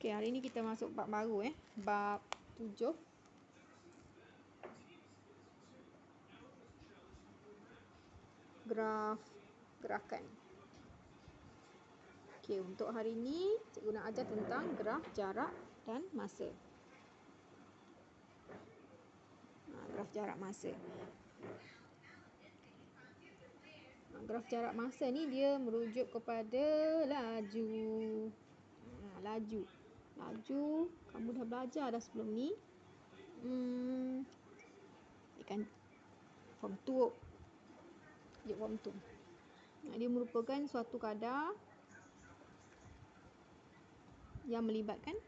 Okey, hari ni kita masuk bab baru bab 7. Graf gerakan. Okey, untuk hari ni cikgu nak ajar tentang graf jarak dan masa. Graf jarak masa. Graf jarak masa ni dia merujuk kepada laju. Laju kamu dah belajar dah sebelum ni. Ikan form 2. Form 2. Dia merupakan suatu kadar yang melibatkan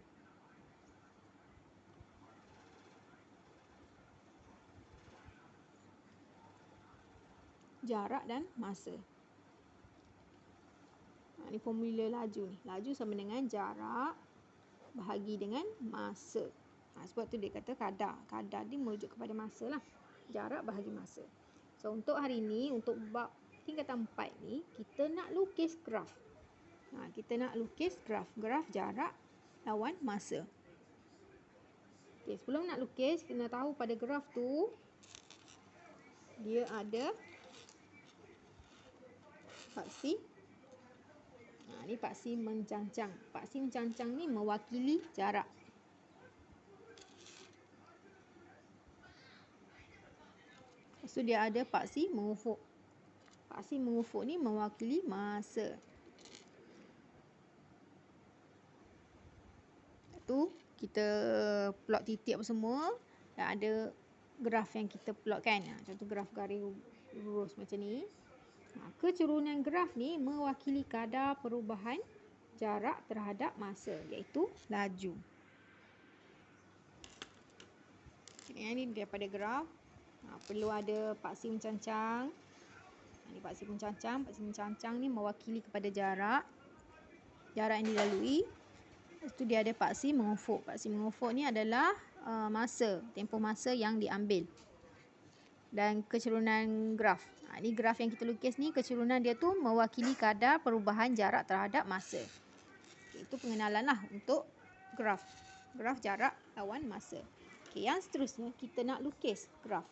jarak dan masa. Ini formula laju ni. Laju sama dengan jarak bahagi dengan masa. Sebab tu dia kata kadar. Kadar ni merujuk kepada masa lah. Jarak bahagi masa. So untuk hari ni, untuk bab tingkatan 4 ni, kita nak lukis graf. Kita nak lukis graf. Graf jarak lawan masa. Okay, sebelum nak lukis, kena tahu pada graf tu dia ada paksi. Ni paksi mencancang. Paksi mencancang ni mewakili jarak. Lepas tu dia ada paksi mengufuk. Paksi mengufuk ni mewakili masa. Tu kita plot titik apa semua, dan ada graf yang kita plotkan. Contoh graf garis lurus macam ni. Kecerunan graf ni mewakili kadar perubahan jarak terhadap masa, iaitu laju. Ini daripada graf. Perlu ada paksi mencancang. Ini paksi mencancang. Paksi mencancang ni mewakili kepada jarak yang dilalui. Lepas tu dia ada paksi mengufuk. Paksi mengufuk ni adalah masa, tempoh masa yang diambil. Dan kecerunan graf. Ni graf yang kita lukis ni, kecerunan dia tu mewakili kadar perubahan jarak terhadap masa. Itu pengenalan lah untuk graf. Graf jarak lawan masa. Yang seterusnya kita nak lukis graf.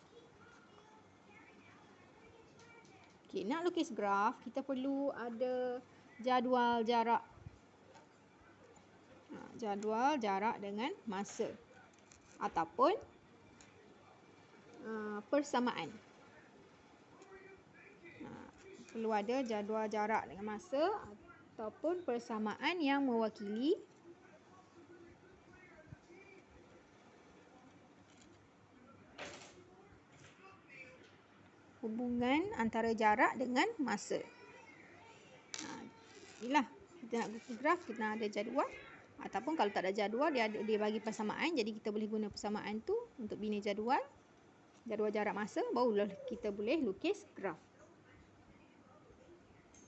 Nak lukis graf, kita perlu ada jadual jarak. Jadual jarak dengan masa. Ataupun persamaan. Perlu ada jadual jarak dengan masa ataupun persamaan yang mewakili hubungan antara jarak dengan masa. Inilah kita nak lukis graf, kita nak ada jadual. Ataupun kalau tak ada jadual, dia bagi persamaan. Jadi kita boleh guna persamaan tu untuk bina jadual. Jadual jarak masa, barulah kita boleh lukis graf.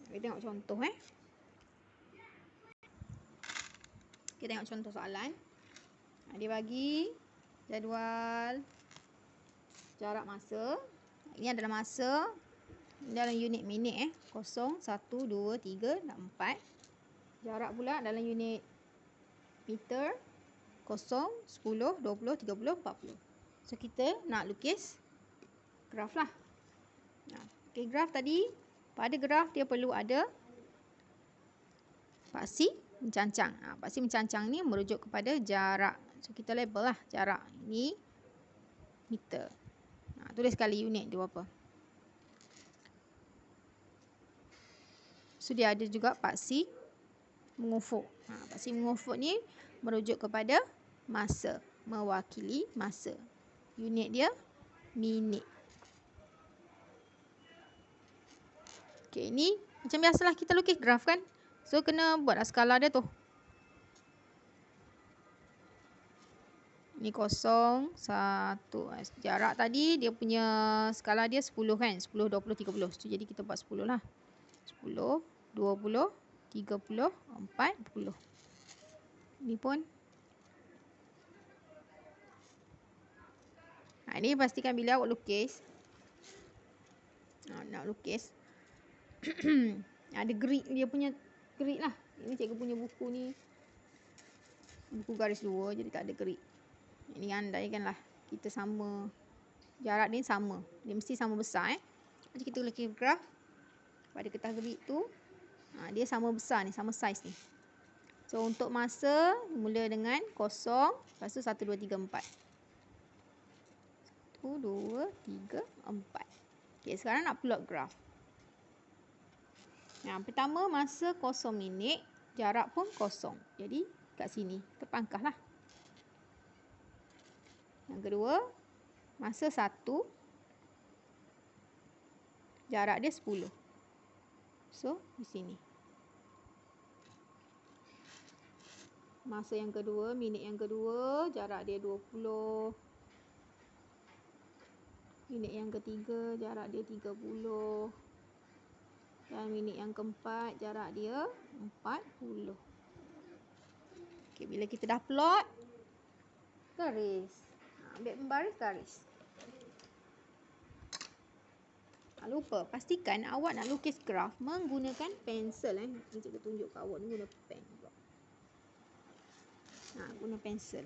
Kita tengok contoh Kita tengok contoh soalan. Dia bagi jadual jarak masa. Ini adalah masa dalam unit minit 0, 1, 2, 3 dan 4. Jarak pula dalam unit meter 0, 10, 20, 30, 40. So kita nak lukis graf lah. Okay, graf tadi, pada graf dia perlu ada paksi mencancang. Paksi mencancang ni merujuk kepada jarak. So kita label lah jarak. Ini meter. Tulis sekali unit dia berapa. So dia ada juga paksi mengufuk. Paksi mengufuk ni merujuk kepada masa. Mewakili masa. Unit dia minit. Okay, ni macam biasalah kita lukis graf kan. So kena buatlah skala dia tu. Ni 0, 1. Jarak tadi dia punya skala dia 10 kan. 10, 20, 30. So jadi kita buat 10 lah. 10, 20, 30, 40. Ni pun. Ini pastikan bila awak lukis. Nak lukis. Ada grid, dia punya grid lah. Ini cikgu punya buku ni. buku garis 2 jadi tak ada gerik. Ini andaikanlah kita sama, jarak ni sama, dia mesti sama besar Jadi kita lukis graf pada kertas gerik tu, dia sama besar ni, sama saiz ni. So untuk masa mula dengan 0, lepas tu 1 2 3 4. 1 2 3 4. Okey, sekarang nak plot graf. Pertama masa 0 minit, jarak pun 0. Jadi kat sini kita pangkaslah. Yang kedua, masa 1, jarak dia 10. So di sini. Masa yang kedua, minit yang kedua, jarak dia 20. Minit yang ketiga, jarak dia 30. Dan minit yang keempat, jarak dia 40. Okey, bila kita dah plot, garis. Ambil pembaris, garis. Tak lupa, pastikan awak nak lukis graf menggunakan pensel. Cikgu tunjuk kat awak ni guna pen. Guna pensel.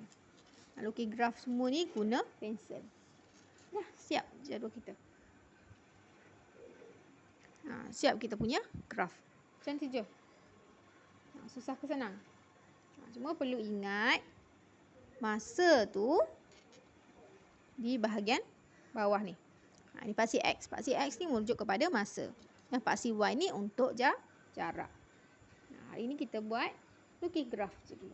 Nak lukis graf semua ni guna pensel. Dah siap jadual kita. Siap kita punya graf. Macam tu je. Susah ke senang? Cuma perlu ingat masa tu di bahagian bawah ni. Ni paksi X. Paksi X ni merujuk kepada masa. Yang paksi Y ni untuk jarak. Hari ni kita buat lukis graf je dulu.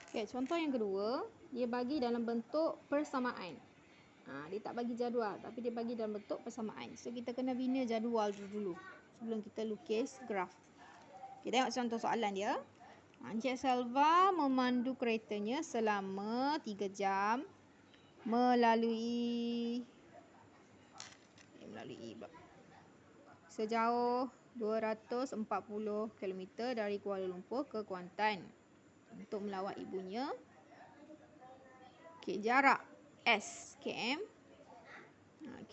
Okay, contoh yang kedua, dia bagi dalam bentuk persamaan. Dia tak bagi jadual, tapi dia bagi dalam bentuk persamaan. So, kita kena bina jadual dulu sebelum kita lukis graf. Kita tengok contoh soalan dia. Encik Selva memandu keretanya selama 3 jam melalui sejauh 240 km dari Kuala Lumpur ke Kuantan untuk melawat ibunya. Jarak S km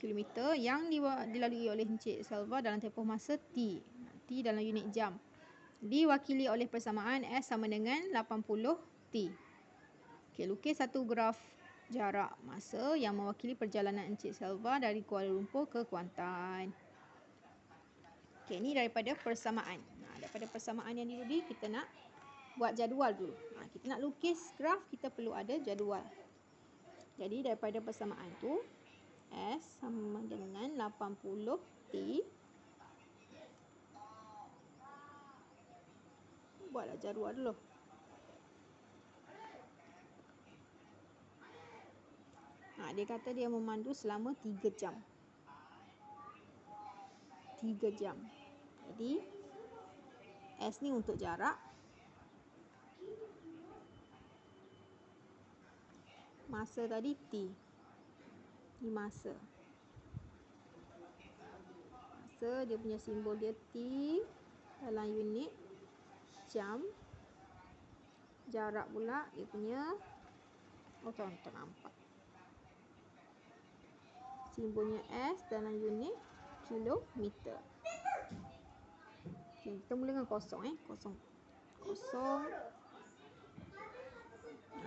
kilometer yang dilalui oleh Encik Selva dalam tempoh masa T dalam unit jam, diwakili oleh persamaan S sama dengan 80 T. Lukis satu graf jarak masa yang mewakili perjalanan Encik Selva dari Kuala Lumpur ke Kuantan. Ini daripada persamaan. Daripada persamaan yang diberi, kita nak buat jadual dulu. Kita nak lukis graf, kita perlu ada jadual. Jadi daripada persamaan tu, S sama dengan 80 T. Buatlah jadual dulu. Dia kata dia memandu selama 3 jam. 3 jam. Jadi S ni untuk jarak. Masa tadi T. Ni masa. Masa dia punya simbol dia T dalam unit jam. Jarak pula dia punya tak nampak. Simbolnya S dalam unit kilometer. Kita mula dengan kosong. Kosong.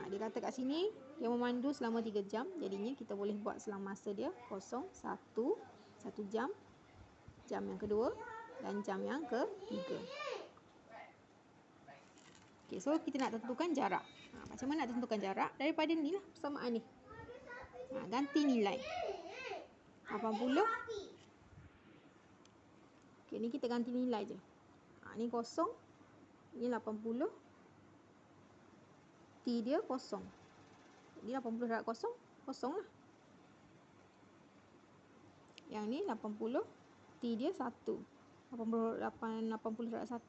Dia kata kat sini dia memandu selama 3 jam. Jadinya kita boleh buat selama masa dia 0, 1 jam, jam yang kedua dan jam yang ketiga. So kita nak tentukan jarak. Macam mana nak tentukan jarak? Daripada ni lah persamaan ni. Ganti nilai 80. Ni kita ganti nilai je. Ni 0, ni 80. T dia 0. Jadi 80 darab 0, 0 lah. Yang ni 80, T dia 1. 80 darab 1,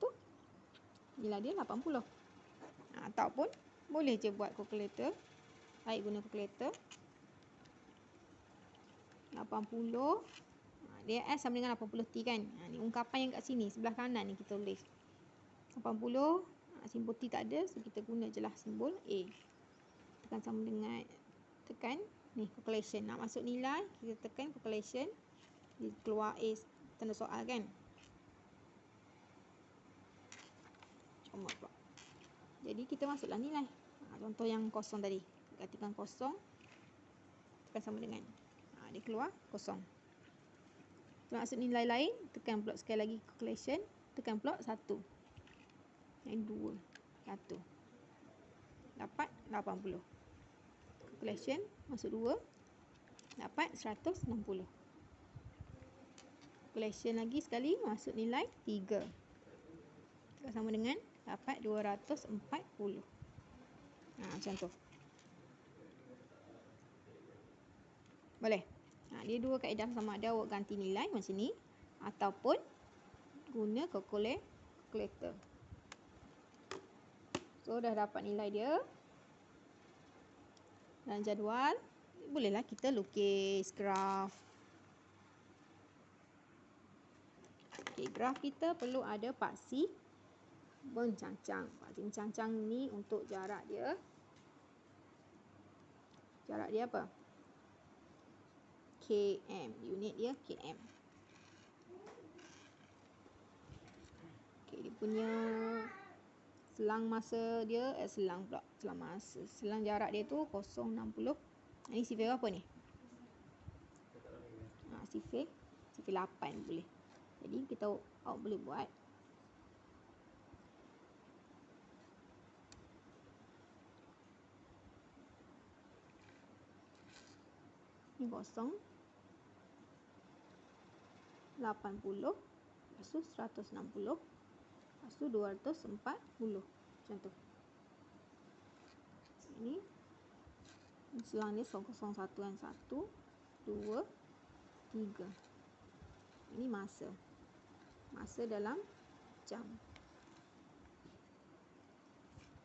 nilai dia 80. Ataupun boleh je buat kalkulator. Baik guna kalkulator. 80. Dia S sama dengan 80 T kan. Ni ungkapan yang kat sini, sebelah kanan ni kita tulis. 80. Simbol T tak ada, so kita guna je lah simbol A. Tekan sama dengan, tekan ni calculation. Nak masuk nilai, kita tekan calculation. Dia keluar A tanda soal kan. Comot pula. Jadi kita masuklah nilai. Contoh yang kosong tadi. Katakan kosong. Tekan sama dengan. Dia keluar kosong. Kita masuk nilai lain. Tekan pula sekali lagi calculation. Tekan pula 1. Yang 2. 1. Dapat 80. Calculation. Masuk 2. Dapat 160. Calculation lagi sekali. Masuk nilai 3. Tekan sama dengan. Dapat 240. Macam tu. Boleh. Dia dua kaedah, sama ada awak ganti nilai macam ni ataupun guna calculator. So dah dapat nilai dia dan jadual. Bolehlah kita lukis graf. Okay, graf kita perlu ada paksi mencancang. Paksi mencancang ni untuk jarak dia. Jarak dia apa? km. Unit dia km. Okay, dia punya selang masa dia, selang masa. Selang jarak dia tu 0.60. Ini sifir apa ni? Sifir 8 boleh. Jadi kita awak boleh buat ni 0.80, lepas tu 160, lepas tu 240. Macam tu. Ini selang ni 0.1 dan 1, 2, 3. Ini masa. Masa dalam jam.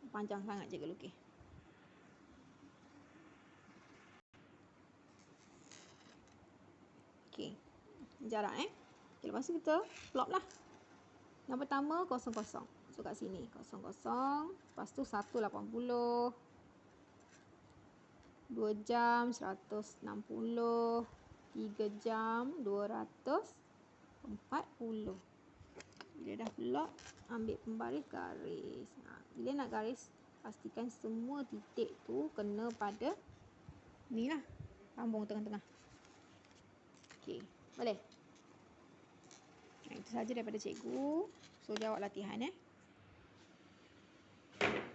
Panjang sangat je lukis. Okey. Jarak Okay, lepas tu kita plot lah. Yang pertama 0, 0. So kat sini 0, 0. Lepas tu 180. 2 jam 160. 3 jam 240. Bila dah plot, ambil pembaris garis. Bila nak garis, pastikan semua titik tu kena pada ni lah, sambung tengah-tengah. Okey, boleh. Itu saja daripada cikgu. So jawab latihan